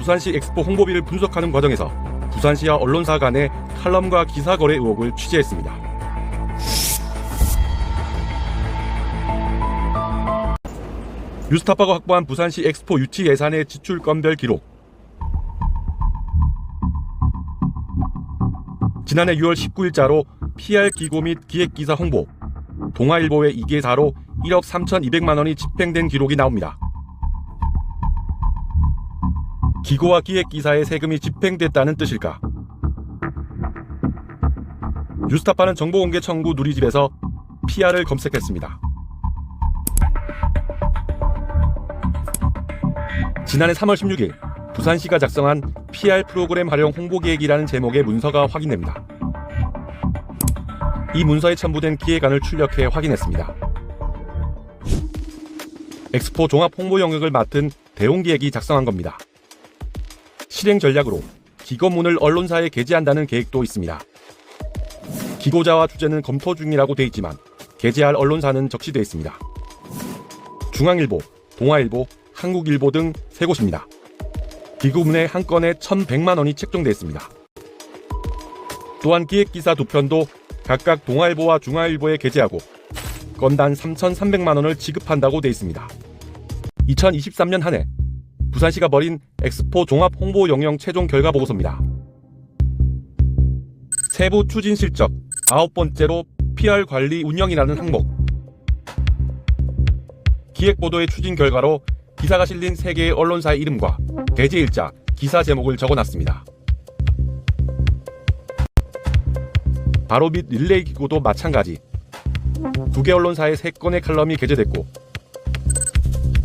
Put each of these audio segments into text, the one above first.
부산시 엑스포 홍보비를 분석하는 과정에서 부산시와 언론사 간의 칼럼과 기사 거래 의혹을 취재했습니다. 뉴스타파가 확보한 부산시 엑스포 유치 예산의 지출 건별 기록. 지난해 6월 19일자로 PR 기고 및 기획기사 홍보, 동아일보의 이계사로 1억 3,200만 원이 집행된 기록이 나옵니다. 기고와 기획기사에 세금이 집행됐다는 뜻일까? 뉴스타파는 정보공개 청구 누리집에서 PR을 검색했습니다. 지난해 3월 16일 부산시가 작성한 PR 프로그램 활용 홍보계획이라는 제목의 문서가 확인됩니다. 이 문서에 첨부된 기획안을 출력해 확인했습니다. 엑스포 종합 홍보 영역을 맡은 대홍기획이 작성한 겁니다. 실행 전략으로 기고문을 언론사에 게재한다는 계획도 있습니다. 기고자와 주제는 검토 중이라고 돼 있지만 게재할 언론사는 적시돼 있습니다. 중앙일보, 동아일보, 한국일보 등 3곳입니다. 기고문의 한 건에 1,100만 원이 책정돼 있습니다. 또한 기획기사 2편도 각각 동아일보와 중앙일보에 게재하고 건당 3,300만 원을 지급한다고 돼 있습니다. 2023년 한 해 부산시가 벌인 엑스포 종합 홍보 영역 최종 결과 보고서입니다. 세부 추진 실적 9번째로 PR 관리 운영이라는 항목. 기획보도의 추진 결과로 기사가 실린 3개의 언론사의 이름과 게재 일자, 기사 제목을 적어놨습니다. 바로 및 릴레이 기고도 마찬가지 2개 언론사의 3건의 칼럼이 게재됐고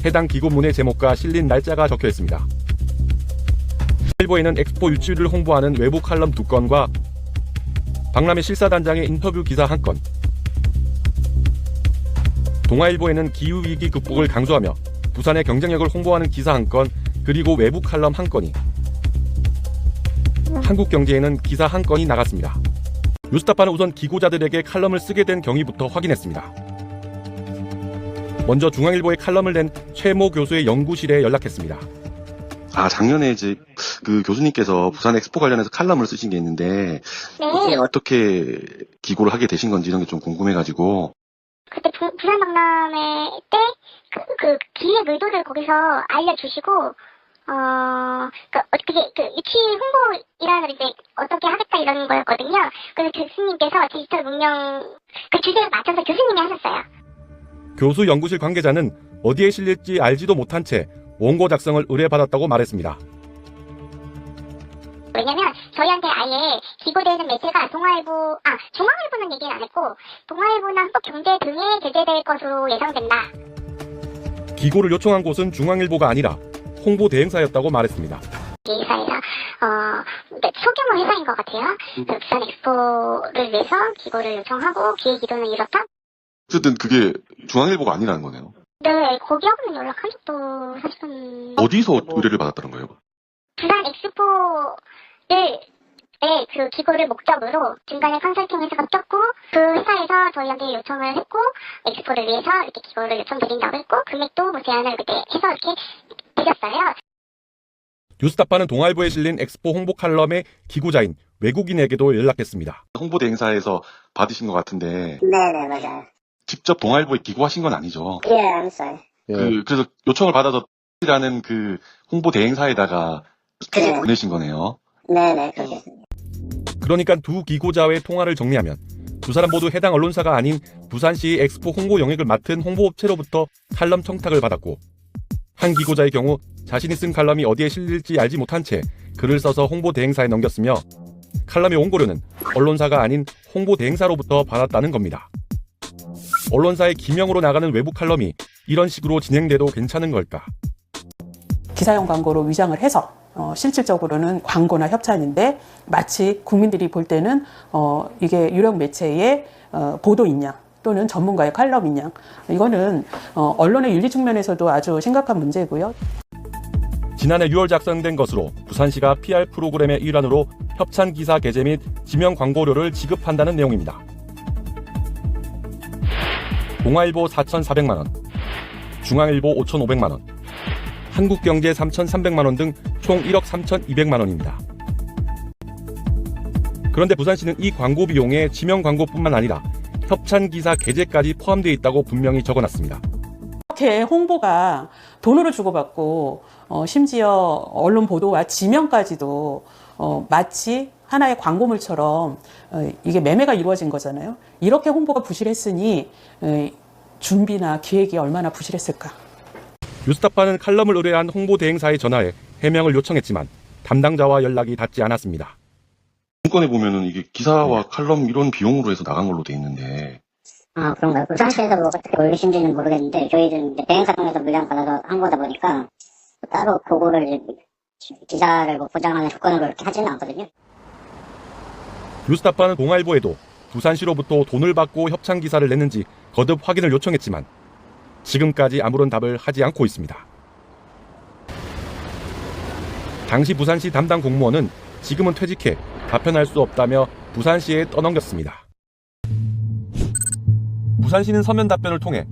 해당 기고문의 제목과 실린 날짜가 적혀있습니다. 일보에는 엑스포 유치를 홍보하는 외부 칼럼 2건과 박람회 실사단장의 인터뷰 기사 1건, 동아일보에는 기후위기 극복을 강조하며 부산의 경쟁력을 홍보하는 기사 1건, 그리고 외부 칼럼 1건이, 한국경제에는 기사 1건이 나갔습니다. 뉴스타파는 우선 기고자들에게 칼럼을 쓰게 된 경위부터 확인했습니다. 먼저 중앙일보에 칼럼을 낸 최모 교수의 연구실에 연락했습니다. 작년에 이제 그 교수님께서 부산 엑스포 관련해서 칼럼을 쓰신 게 있는데 이게 어떻게 기고를 하게 되신 건지 이런 게 좀 궁금해가지고. 그때 부산 박람회 때 그 기획 의도를 거기서 알려주시고 그게 유치 홍보이라는 이제 어떻게 하겠다 이런 거였거든요. 그래서 교수님께서 디지털 문명 그 주제에 맞춰서 교수님이 하셨어요. 교수 연구실 관계자는 어디에 실릴지 알지도 못한 채 원고 작성을 의뢰받았다고 말했습니다. 왜냐면 저희한테 아예 기고되는 매체가 중앙일보는 얘기는 안 했고 동아일보나 한국경제 등에 게재될 것으로 예상된다. 기고를 요청한 곳은 중앙일보가 아니라 홍보 대행사였다고 말했습니다. 이 회사에서 소규모 회사인 것 같아요. 부산 엑스포를 위해서 기고를 요청하고 기획 이도는 이렇다. 어쨌든 그게 중앙일보가 아니라는 거네요. 네, 거기하고는 연락한 적도 사실은. 어디서 의뢰를 받았다는 거예요? 부산 엑스포를 그 기고를 목적으로 중간에 컨설팅 회사가 꼈고 그 회사에서 저희한테 요청을 했고 엑스포를 위해서 이렇게 기고를 요청드린다고 했고 금액도 뭐 제안을 그때 해서 이렇게 드렸어요. 뉴스타파는 동아일보에 실린 엑스포 홍보 칼럼의 기고자인 외국인에게도 연락했습니다. 홍보대 행사에서 받으신 것 같은데. 네네, 맞아요. 직접 동아일보에 기고하신 건 아니죠? 예, 안 했어요. 그래서 요청을 받아서 라는 그 홍보 대행사에다가 네. 보내신 거네요. 네네, 그렇겠습니다. 그러니까 두 기고자의 통화를 정리하면 두 사람 모두 해당 언론사가 아닌 부산시 엑스포 홍보 영역을 맡은 홍보업체로부터 칼럼 청탁을 받았고 한 기고자의 경우 자신이 쓴 칼럼이 어디에 실릴지 알지 못한 채 글을 써서 홍보 대행사에 넘겼으며 칼럼의 원고료는 언론사가 아닌 홍보 대행사로부터 받았다는 겁니다. 언론사의 기명으로 나가는 외부 칼럼이 이런 식으로 진행돼도 괜찮은 걸까? 기사용 광고로 위장을 해서 실질적으로는 광고나 협찬인데 마치 국민들이 볼 때는 이게 유력 매체의 보도인 양 또는 전문가의 칼럼인 양, 이거는 언론의 윤리 측면에서도 아주 심각한 문제고요. 지난해 6월 작성된 것으로 부산시가 PR 프로그램의 일환으로 협찬 기사 게재 및 지명 광고료를 지급한다는 내용입니다. 동아일보 4,400만 원, 중앙일보 5,500만 원, 한국경제 3,300만 원 등 총 총 1억 3,200만 원입니다. 그런데 부산시는 이 광고 비용에 지명 광고뿐만 아니라 협찬 기사 게재까지 포함되어 있다고 분명히 적어놨습니다. 이렇게 홍보가 돈으로 주고받고 심지어 언론 보도와 지명까지도 마치 하나의 광고물처럼 이게 매매가 이루어진 거잖아요. 이렇게 홍보가 부실했으니 준비나 기획이 얼마나 부실했을까. 뉴스타파는 칼럼을 의뢰한 홍보대행사에 전화해 해명을 요청했지만 담당자와 연락이 닿지 않았습니다. 문건에 보면은 이게 기사와 칼럼 이런 비용으로 해서 나간 걸로 돼 있는데. 아, 그런가요? 부산시에서 뭐 어떻게 올리신지는 모르겠는데, 저희는 이제 대행사 통해서 물량 받아서 한 거다 보니까, 따로 그거를 이제 기사를 뭐 보장하는 조건으로 이렇게 하지는 않거든요. 뉴스타파는 동아일보에도 부산시로부터 돈을 받고 협찬 기사를 냈는지 거듭 확인을 요청했지만 지금까지 아무런 답을 하지 않고 있습니다. 당시 부산시 담당 공무원은 지금은 퇴직해 답변할 수 없다며 부산시에 떠넘겼습니다. 부산시는 서면 답변을 통해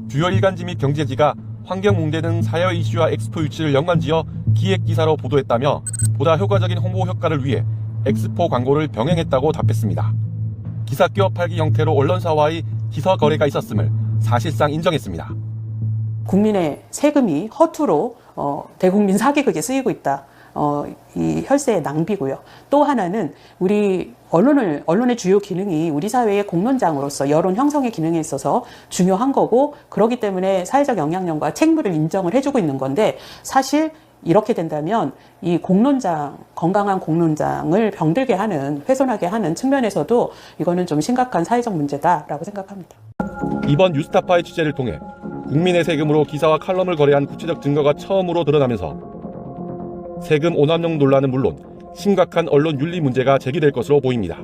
주요 일간지 및 경제지가 환경 문제 등 사회 이슈와 엑스포 유치를 연관지어 기획 기사로 보도했다며 보다 효과적인 홍보 효과를 위해 엑스포 광고를 병행했다고 답했습니다. 기사 끼워 팔기 형태로 언론사와의 기서 거래가 있었음을 사실상 인정했습니다. 국민의 세금이 허투루 대국민 사기극에 쓰이고 있다. 이 혈세의 낭비고요. 또 하나는 우리 언론의 주요 기능이 우리 사회의 공론장으로서 여론 형성의 기능에 있어서 중요한 거고, 그렇기 때문에 사회적 영향력과 책무를 인정을 해주고 있는 건데, 사실 이렇게 된다면 이 공론장, 건강한 공론장을 병들게 하는, 훼손하게 하는 측면에서도 이거는 좀 심각한 사회적 문제다라고 생각합니다. 이번 뉴스타파의 취재를 통해 국민의 세금으로 기사와 칼럼을 거래한 구체적 증거가 처음으로 드러나면서 세금 오남용 논란은 물론 심각한 언론 윤리 문제가 제기될 것으로 보입니다.